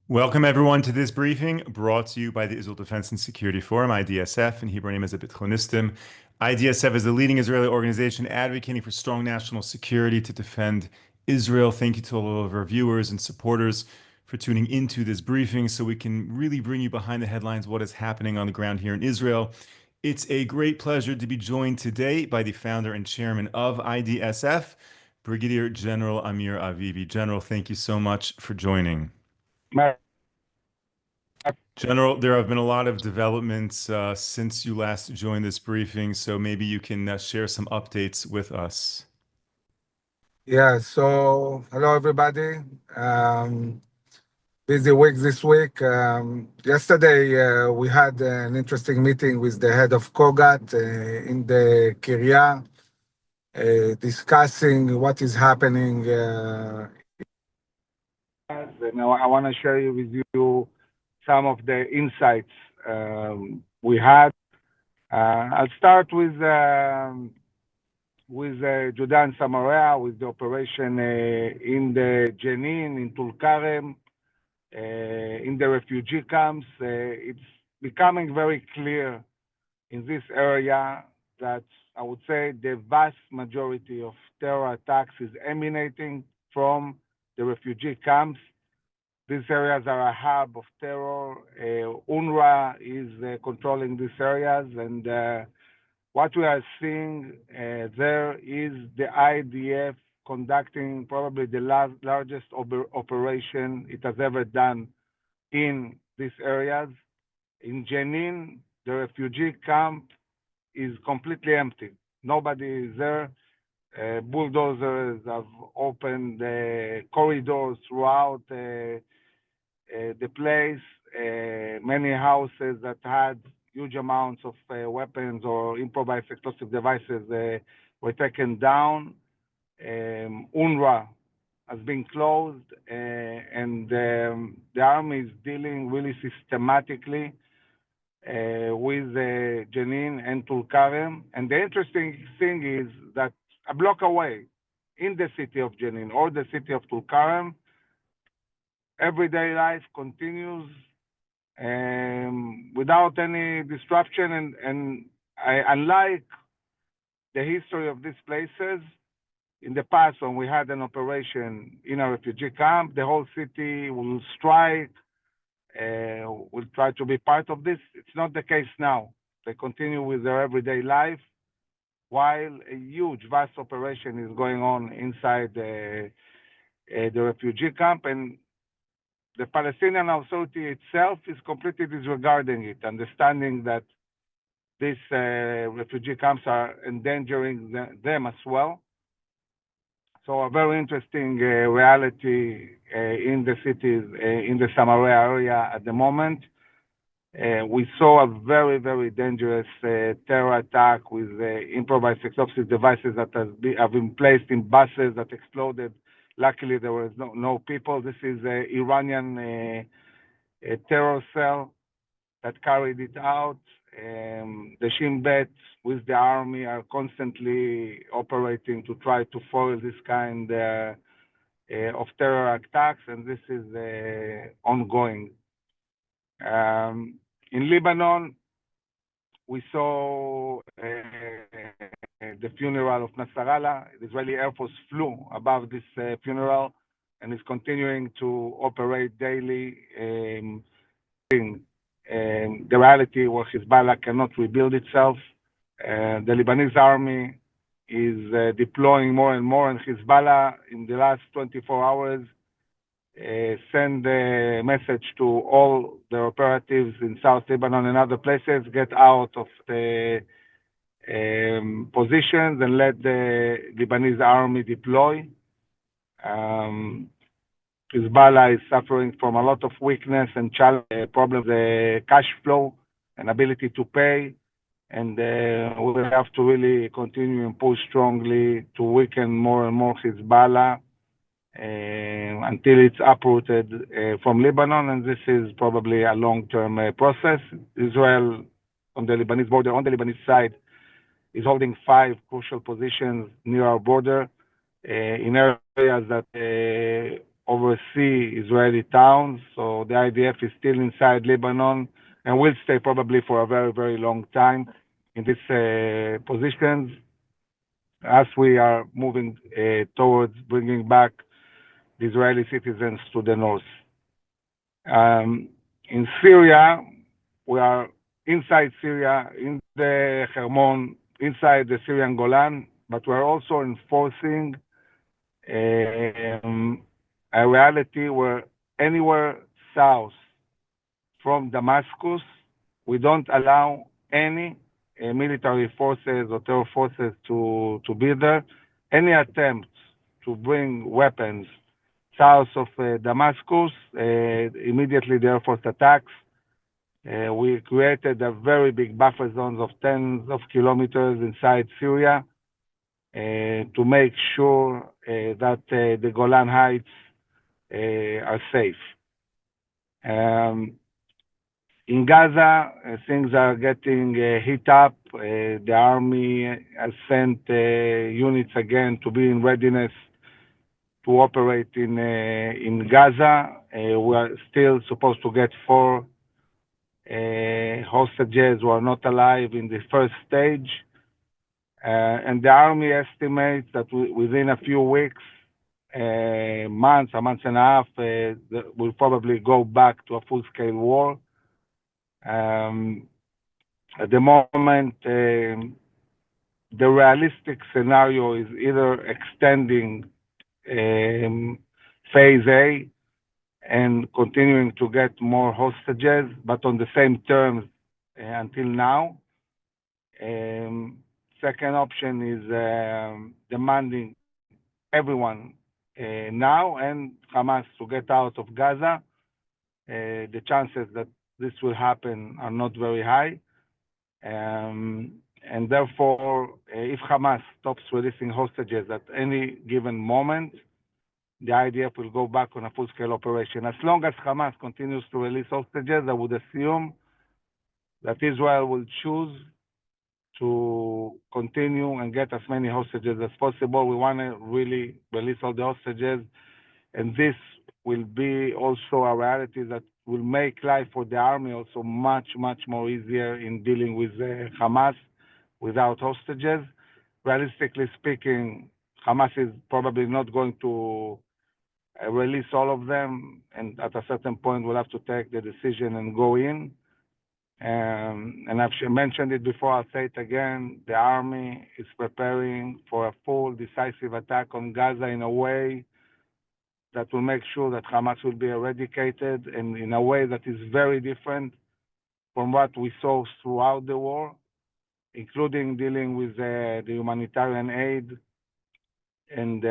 Welcome everyone to this briefing brought to you by the Israel Defense and Security Forum, IDSF, and Hebrew name is Bitchonistim. IDSF is the leading Israeli organization advocating for strong national security to defend Israel. Thank you to all of our viewers and supporters for tuning into this briefing so we can really bring you behind the headlines what is happening on the ground here in Israel. It's a great pleasure to be joined today by the founder and chairman of IDSF, Brigadier General Amir Avivi. General, thank you so much for joining. General, there have been a lot of developments since you last joined this briefing, so maybe you can share some updates with us. Yeah, so hello everybody. Busy week this week. Yesterday we had an interesting meeting with the head of Kogat in the Kiryat, discussing what is happening. And I want to share with you some of the insights we had. I'll start with Judea and Samaria, with the operation in the Jenin, in Tulkarem, in the refugee camps. It's becoming very clear in this area that I would say the vast majority of terror attacks is emanating from the refugee camps. These areas are a hub of terror. UNRWA is controlling these areas, and what we are seeing there is the IDF conducting probably the largest operation it has ever done in these areas. In Jenin, the refugee camp is completely empty. Nobody is there. Bulldozers have opened corridors throughout the place. Many houses that had huge amounts of weapons or improvised explosive devices were taken down. UNRWA has been closed, and the army is dealing really systematically with Jenin and Tulkarem. And the interesting thing is that a block away in the city of Jenin or the city of Tulkarem, everyday life continues without any disruption. And unlike the history of these places, in the past, when we had an operation in a refugee camp, the whole city will strike, will try to be part of this. It's not the case now. They continue with their everyday life while a huge, vast operation is going on inside the refugee camp. And the Palestinian Authority itself is completely disregarding it, understanding that these refugee camps are endangering them as well. So a very interesting reality in the cities, in the Samaria area at the moment. We saw a very, very dangerous terror attack with improvised explosive devices that have been placed in buses that exploded. Luckily, there was no people. This is an Iranian terror cell that carried it out. The Shin Bet with the army are constantly operating to try to foil this kind of terror attacks, and this is ongoing. In Lebanon, we saw the funeral of Nasrallah. The Israeli Air Force flew above this funeral and is continuing to operate daily. The reality where Hezbollah cannot rebuild itself. The Lebanese army is deploying more and more, and Hezbollah in the last 24 hours send a message to all the operatives in South Lebanon and other places, get out of the positions and let the Lebanese army deploy. Hezbollah is suffering from a lot of weakness and problems, cash flow and ability to pay. And we will have to really continue and push strongly to weaken more and more Hezbollah until it's uprooted from Lebanon. And this is probably a long-term process. Israel, on the Lebanese border, on the Lebanese side, is holding 5 crucial positions near our border in areas that oversee Israeli towns. So the IDF is still inside Lebanon and will stay probably for a very, very long time in these positions as we are moving towards bringing back the Israeli citizens to the north. In Syria, we are inside Syria, in the Hermon, inside the Syrian Golan, but we're also enforcing a reality where anywhere south from Damascus, we don't allow any military forces or terror forces to be there. Any attempt to bring weapons south of Damascus, immediately the Air Force attacks. We created a very big buffer zones of tens of kilometers inside Syria to make sure that the Golan Heights are safe. In Gaza, things are getting heat up. The army has sent units again to be in readiness to operate in Gaza. We are still supposed to get 4 hostages who are not alive in the first stage. And the army estimates that within a few weeks, a month and a half, we'll probably go back to a full-scale war. At the moment, the realistic scenario is either extending phase A and continuing to get more hostages, but on the same terms until now. Second option is demanding everyone now and Hamas to get out of Gaza. The chances that this will happen are not very high. And therefore, if Hamas stops releasing hostages at any given moment, the IDF will go back on a full-scale operation. As long as Hamas continues to release hostages, I would assume that Israel will choose to continue and get as many hostages as possible. We want to really release all the hostages, and this will be also a reality that will make life for the army also much, much more easier in dealing with Hamas without hostages. Realistically speaking, Hamas is probably not going to release all of them, and at a certain point we'll have to take the decision and go in. And I've mentioned it before, I'll say it again, the army is preparing for a full decisive attack on Gaza in a way that will make sure that Hamas will be eradicated, and in a way that is very different from what we saw throughout the war, including dealing with the humanitarian aid and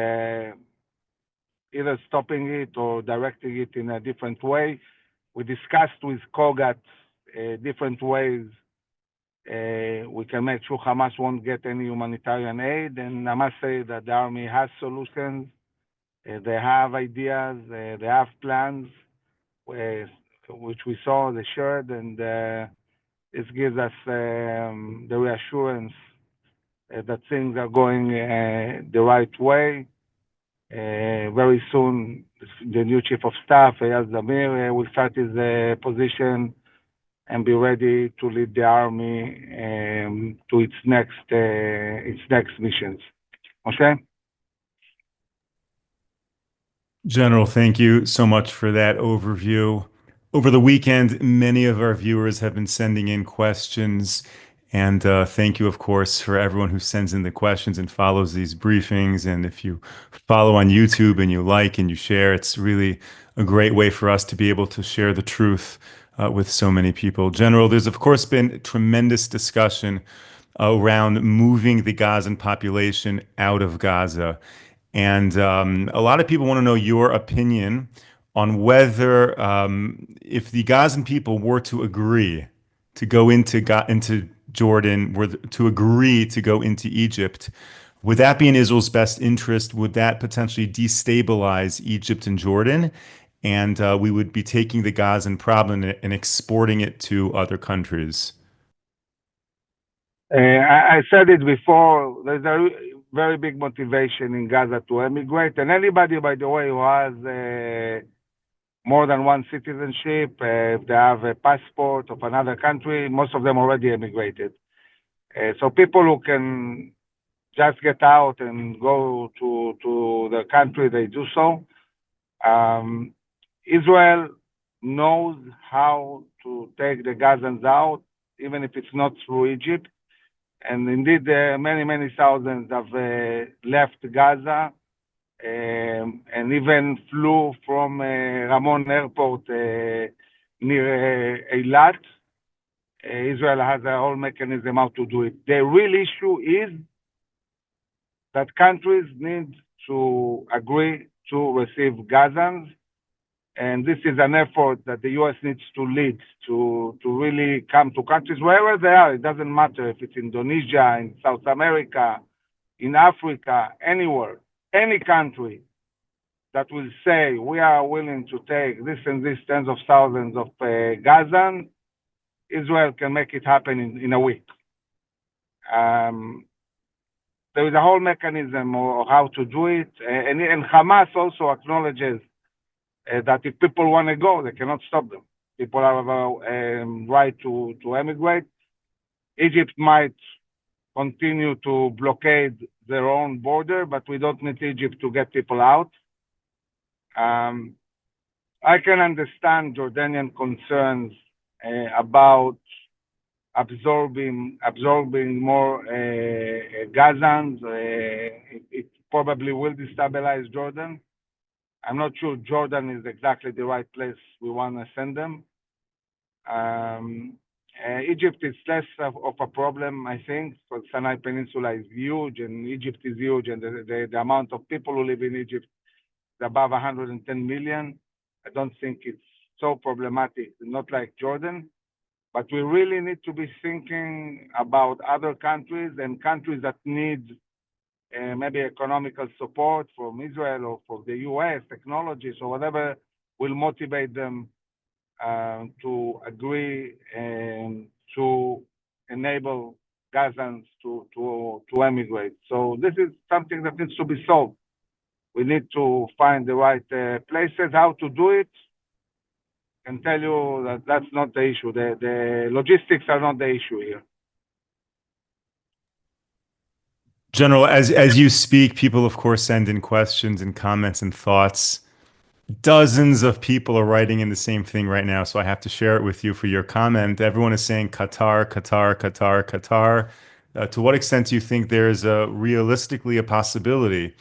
either stopping it or directing it in a different way. We discussed with Kogat different ways we can make sure Hamas won't get any humanitarian aid, and I must say that the army has solutions. They have ideas, they have plans, which we saw, they shared, and this gives us the reassurance that things are going the right way. Very soon, the new chief of staff, Amir, will start his position and be ready to lead the army to its next missions. Okay? General, thank you so much for that overview. Over the weekend, many of our viewers have been sending in questions, and thank you, of course, for everyone who sends in the questions and follows these briefings. And if you follow on YouTube and you like and you share, it's really a great way for us to be able to share the truth with so many people. General, there's of course been tremendous discussion around moving the Gazan population out of Gaza. And a lot of people want to know your opinion on whether, if the Gazan people were to agree to go into Jordan, were to agree to go into Egypt, would that be in Israel's best interest? Would that potentially destabilize Egypt and Jordan? And we would be taking the Gazan problem and exporting it to other countries. I said it before, there's a very big motivation in Gaza to emigrate. And anybody, by the way, who has more than one citizenship, if they have a passport of another country, most of them already emigrated. So people who can just get out and go to their country, they do so. Israel knows how to take the Gazans out, even if it's not through Egypt. And indeed, many thousands have left Gaza and even flew from Ramon Airport near Eilat. Israel has a whole mechanism how to do it. The real issue is that countries need to agree to receive Gazans, and this is an effort that the U.S. needs to lead to really come to countries wherever they are. It doesn't matter if it's Indonesia, in South America, in Africa, anywhere, any country that will say we are willing to take this and this tens of thousands of Gazans, Israel can make it happen in a week. There is a whole mechanism of how to do it, and Hamas also acknowledges that if people want to go, they cannot stop them. People have a right to emigrate. Egypt might continue to blockade their own border, but we don't need Egypt to get people out. I can understand Jordanian concerns about absorbing more Gazans. It probably will destabilize Jordan. I'm not sure Jordan is exactly the right place we want to send them. Egypt is less of a problem, I think, because Sinai Peninsula is huge and Egypt is huge, and the amount of people who live in Egypt is above 110 million. I don't think it's so problematic, not like Jordan. But we really need to be thinking about other countries and countries that need maybe economical support from Israel or from the US, technologies or whatever will motivate them to agree and to enable Gazans to emigrate. So this is something that needs to be solved. We need to find the right places, how to do it. I can tell you that that's not the issue. The logistics are not the issue here. General, as you speak, people, of course, send in questions and comments and thoughts. Dozens of people are writing in the same thing right now, so I have to share it with you for your comment. Everyone is saying Qatar, Qatar, Qatar, Qatar. To what extent do you think there's realistically a possibility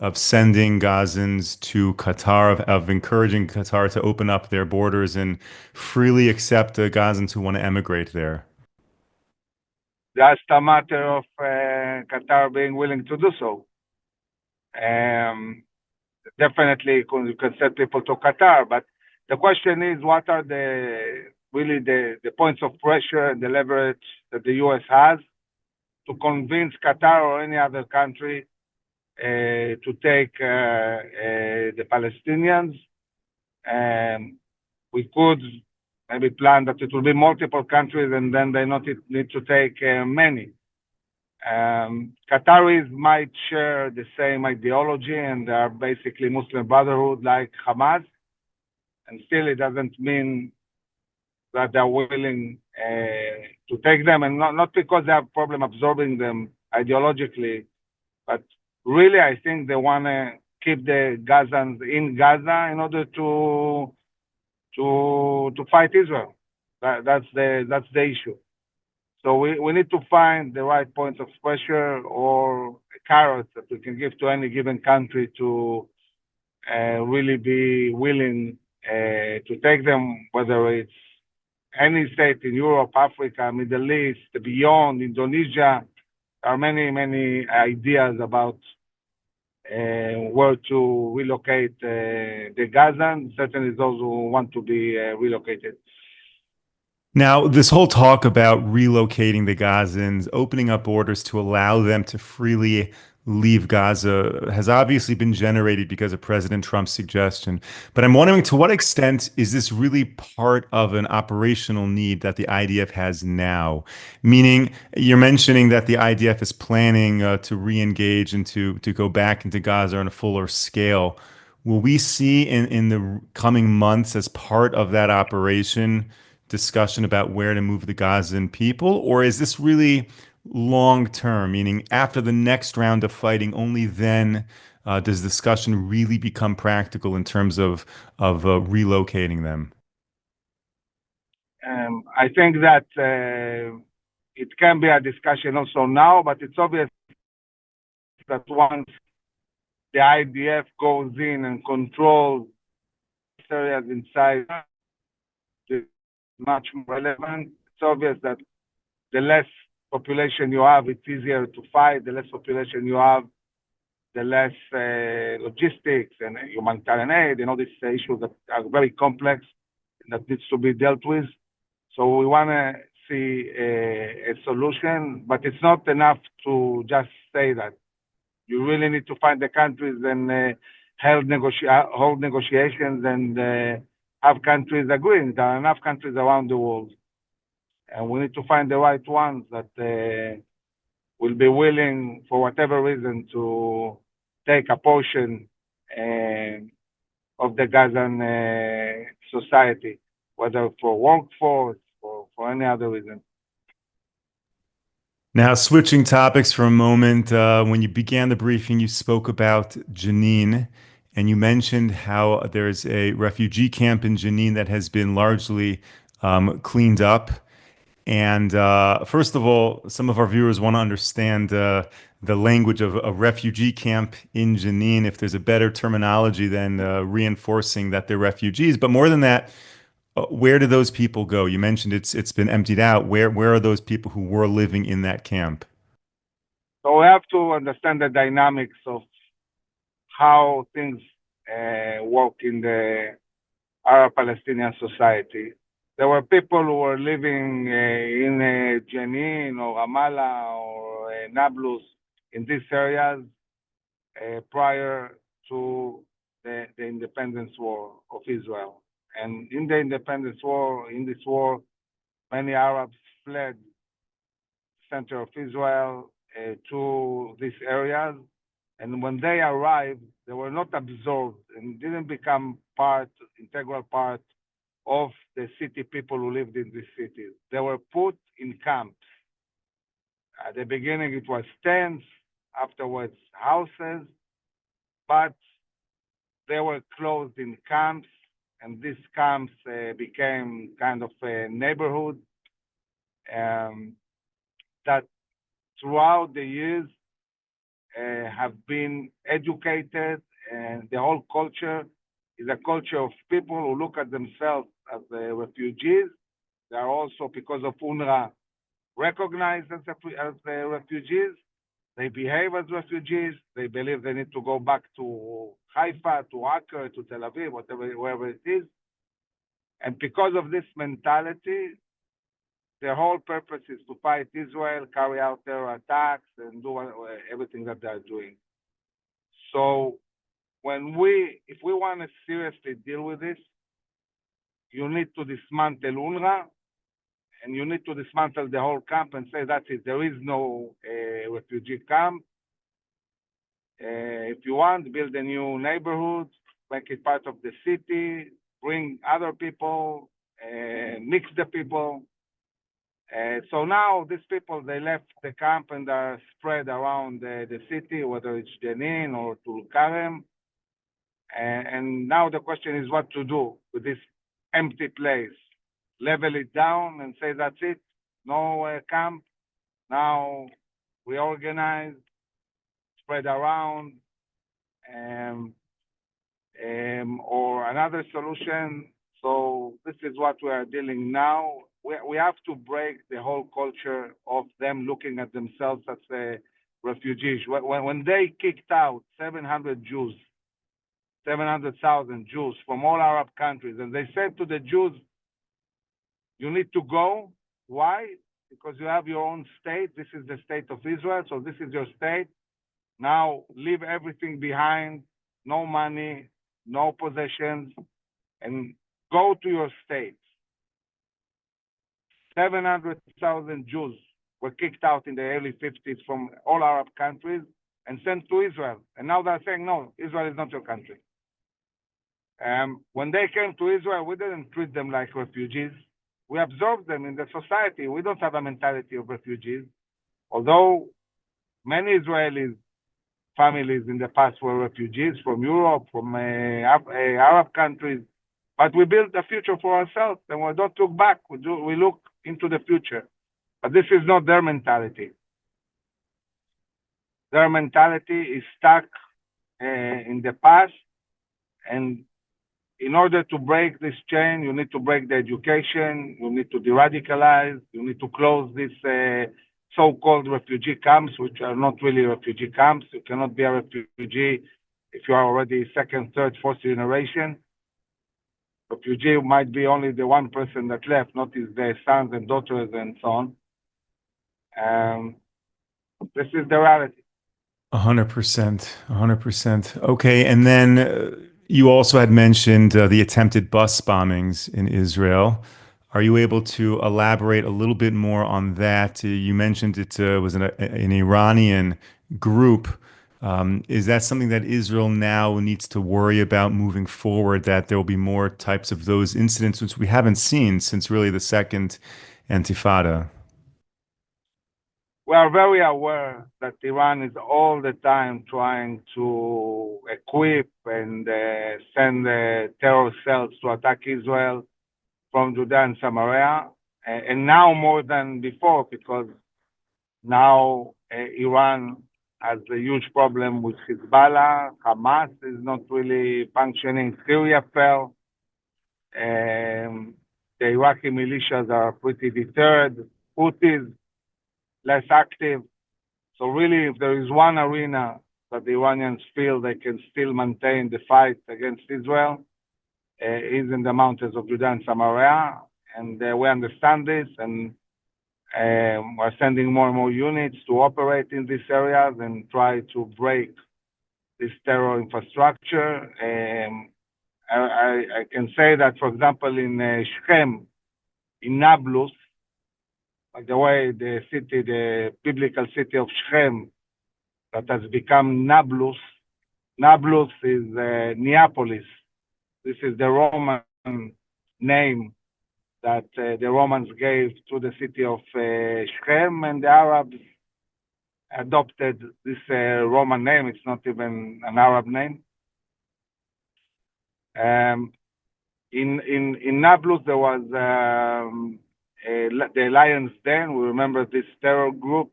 of sending Gazans to Qatar, of encouraging Qatar to open up their borders and freely accept the Gazans who want to emigrate there? Just a matter of Qatar being willing to do so. Definitely you can send people to Qatar, but the question is, what are the points of pressure and the leverage that the U.S. has to convince Qatar or any other country to take the Palestinians? We could maybe plan that it will be multiple countries and then they not need to take many. Qataris might share the same ideology and they are basically Muslim Brotherhood like Hamas, and still it doesn't mean that they're willing to take them, and not because they have problem absorbing them ideologically, but really I think they want to keep the Gazans in Gaza in order to fight Israel. That's the issue. So we need to find the right points of pressure or carrots that we can give to any given country to really be willing to take them, whether it's any state in Europe, Africa, Middle East, beyond, Indonesia. There are many ideas about where to relocate the Gazans, certainly those who want to be relocated. Now, this whole talk about relocating the Gazans, opening up borders to allow them to freely leave Gaza has obviously been generated because of President Trump's suggestion. But I'm wondering, to what extent is this really part of an operational need that the IDF has now? Meaning, you're mentioning that the IDF is planning to re-engage and to go back into Gaza on a fuller scale. Will we see in the coming months, as part of that operation, discussion about where to move the Gazan people? Or is this really long term, meaning after the next round of fighting, only then does discussion really become practical in terms of relocating them? I think that it can be a discussion also now, but it's obvious that once the IDF goes in and controls areas inside, it's much more relevant. It's obvious that the less population you have, it's easier to fight. The less population you have, the less logistics and humanitarian aid, these issues that are very complex and that needs to be dealt with. So we want to see a solution, but it's not enough to just say that. You really need to find the countries and hold negotiations and have countries agreeing. There are enough countries around the world, and we need to find the right ones that will be willing, for whatever reason, to take a portion of the Gazan society, whether for workforce or for any other reason. Now, switching topics for a moment, when you began the briefing, you spoke about Jenin, and you mentioned how there's a refugee camp in Jenin that has been largely cleaned up. And first of all, some of our viewers want to understand the language of a refugee camp in Jenin, if there's a better terminology than reinforcing that they're refugees. But more than that, where do those people go? You mentioned it's been emptied out. Where are those people who were living in that camp? So we have to understand the dynamics of how things work in the Arab-Palestinian society. There were people who were living in Jenin or Ramallah or Nablus, in these areas prior to the independence war of Israel. And in the independence war, in this war, many Arabs fled the center of Israel to these areas. And when they arrived, they were not absorbed and didn't become integral part of the city people who lived in these cities. They were put in camps. At the beginning, it was tents, afterwards houses, but they were closed in camps, and these camps became kind of a neighborhood that throughout the years have been educated, and the whole culture is a culture of people who look at themselves as refugees. They are also, because of UNRWA, recognized as refugees. They behave as refugees. They believe they need to go back to Haifa, to Acre, to Tel Aviv, wherever it is. And because of this mentality, their whole purpose is to fight Israel, carry out terror attacks, and do everything that they're doing. So if we want to seriously deal with this, you need to dismantle UNRWA, and you need to dismantle the whole camp and say that's it. There is no refugee camp. If you want, build a new neighborhood, make it part of the city, bring other people, mix the people. So now these people, they left the camp and are spread around the city, whether it's Jenin or Tulkarem. And now the question is what to do with this empty place. Level it down and say that's it, no camp. Now reorganize, spread around, or another solution. So this is what we are dealing now. We have to break the whole culture of them looking at themselves as refugees. When they kicked out 700,000 Jews from all Arab countries, and they said to the Jews, you need to go. Why? Because you have your own state. This is the state of Israel, so this is your state. now leave everything behind, no money, no possessions, and go to your states. 700,000 Jews were kicked out in the early 50s from all Arab countries and sent to Israel. And now they're saying, no, Israel is not your country. When they came to Israel, we didn't treat them like refugees. We absorbed them in the society. We don't have a mentality of refugees. Although many Israelis families in the past were refugees from Europe, from Arab countries, but we built a future for ourselves and we don't look back. We look into the future. But this is not their mentality. Their mentality is stuck in the past, and in order to break this chain, you need to break the education, you need to de-radicalize, you need to close these so-called refugee camps, which are not really refugee camps. You cannot be a refugee if you are already second, third, fourth generation. Refugee might be only the one person that left, not his sons and daughters and so on. This is the reality. 100%. 100%. Okay. And then you also had mentioned the attempted bus bombings in Israel. Are you able to elaborate a little bit more on that? You mentioned it was an Iranian group. Is that something that Israel now needs to worry about moving forward, that there will be more types of those incidents, which we haven't seen since really the second Intifada? We are very aware that Iran is all the time trying to equip and send terror cells to attack Israel from Judea and Samaria, and now more than before, because now Iran has a huge problem with Hezbollah. Hamas is not really functioning. Syria fell. The Iraqi militias are pretty deterred. Houthis less active. So really, if there is one arena that the Iranians feel they can still maintain the fight against Israel, is in the mountains of Judea and Samaria. And we understand this, and we're sending more and more units to operate in these areas and try to break this terror infrastructure. I can say that, for example, in Shechem, in Nablus, by the way, the city, the biblical city of Shechem, that has become Nablus. Nablus is Neapolis. This is the Roman name that the Romans gave to the city of Shechem, and the Arabs adopted this Roman name. It's not even an Arab name. In Nablus, there was the Lion's Den. We remember this terror group,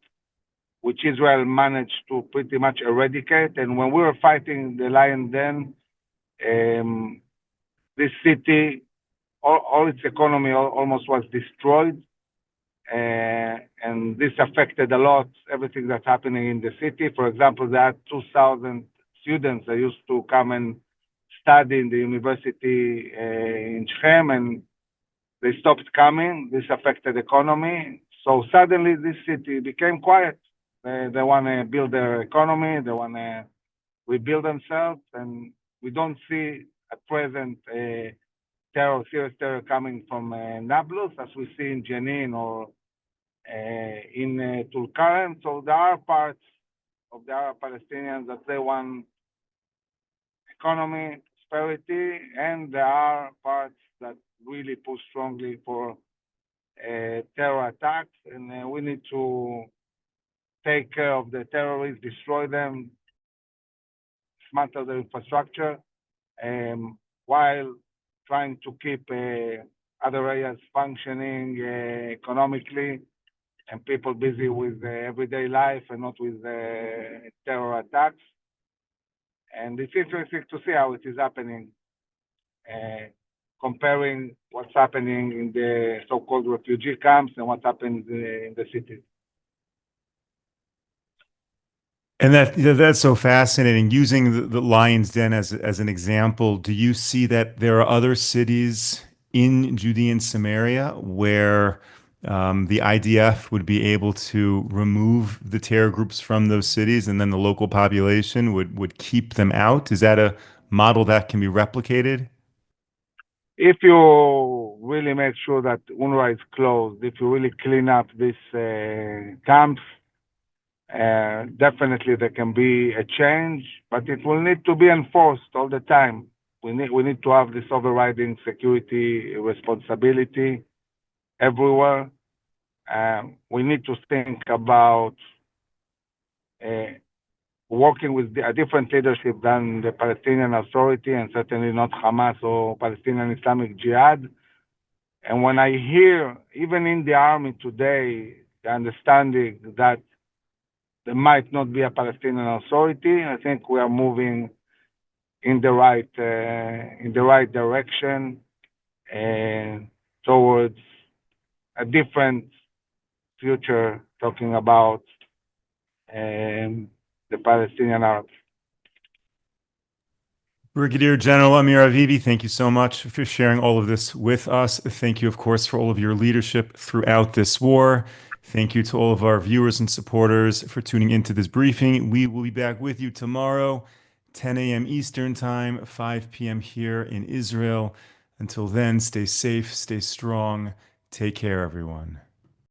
which Israel managed to pretty much eradicate. And when we were fighting the Lion's Den, this city, all its economy almost was destroyed. And this affected a lot everything that's happening in the city. For example, there are 2,000 students that used to come and study in the university in Shechem, and they stopped coming. This affected the economy. So suddenly this city became quiet. They want to build their economy. They want to rebuild themselves. And we don't see at present serious terror coming from Nablus, as we see in Jenin or in Tulkarem. So there are parts of the Arab Palestinians that they want economy, prosperity, and there are parts that really push strongly for terror attacks. And we need to take care of the terrorists, destroy them, dismantle their infrastructure, while trying to keep other areas functioning economically and people busy with everyday life and not with terror attacks. And it's interesting to see how it is happening, comparing what's happening in the so-called refugee camps and what happens in the cities. And that's so fascinating. Using the Lion's Den as an example, do you see that there are other cities in Judea and Samaria where the IDF would be able to remove the terror groups from those cities, and then the local population would keep them out. Is that a model that can be replicated? If you really make sure that UNRWA is closed, if you really clean up these camps, definitely there can be a change, but it will need to be enforced all the time. We need to have this overriding security responsibility everywhere. We need to think about working with a different leadership than the Palestinian Authority, and certainly not Hamas or Palestinian Islamic Jihad. And when I hear, even in the army today, the understanding that there might not be a Palestinian Authority, I think we are moving in the right direction towards a different future, talking about the Palestinian Arabs. Brigadier General Amir Avivi, thank you so much for sharing all of this with us. Thank you, of course, for all of your leadership throughout this war. Thank you to all of our viewers and supporters for tuning into this briefing. We will be back with you tomorrow, 10 a.m. Eastern Time, 5 p.m. here in Israel. Until then, stay safe, stay strong. Take care, everyone.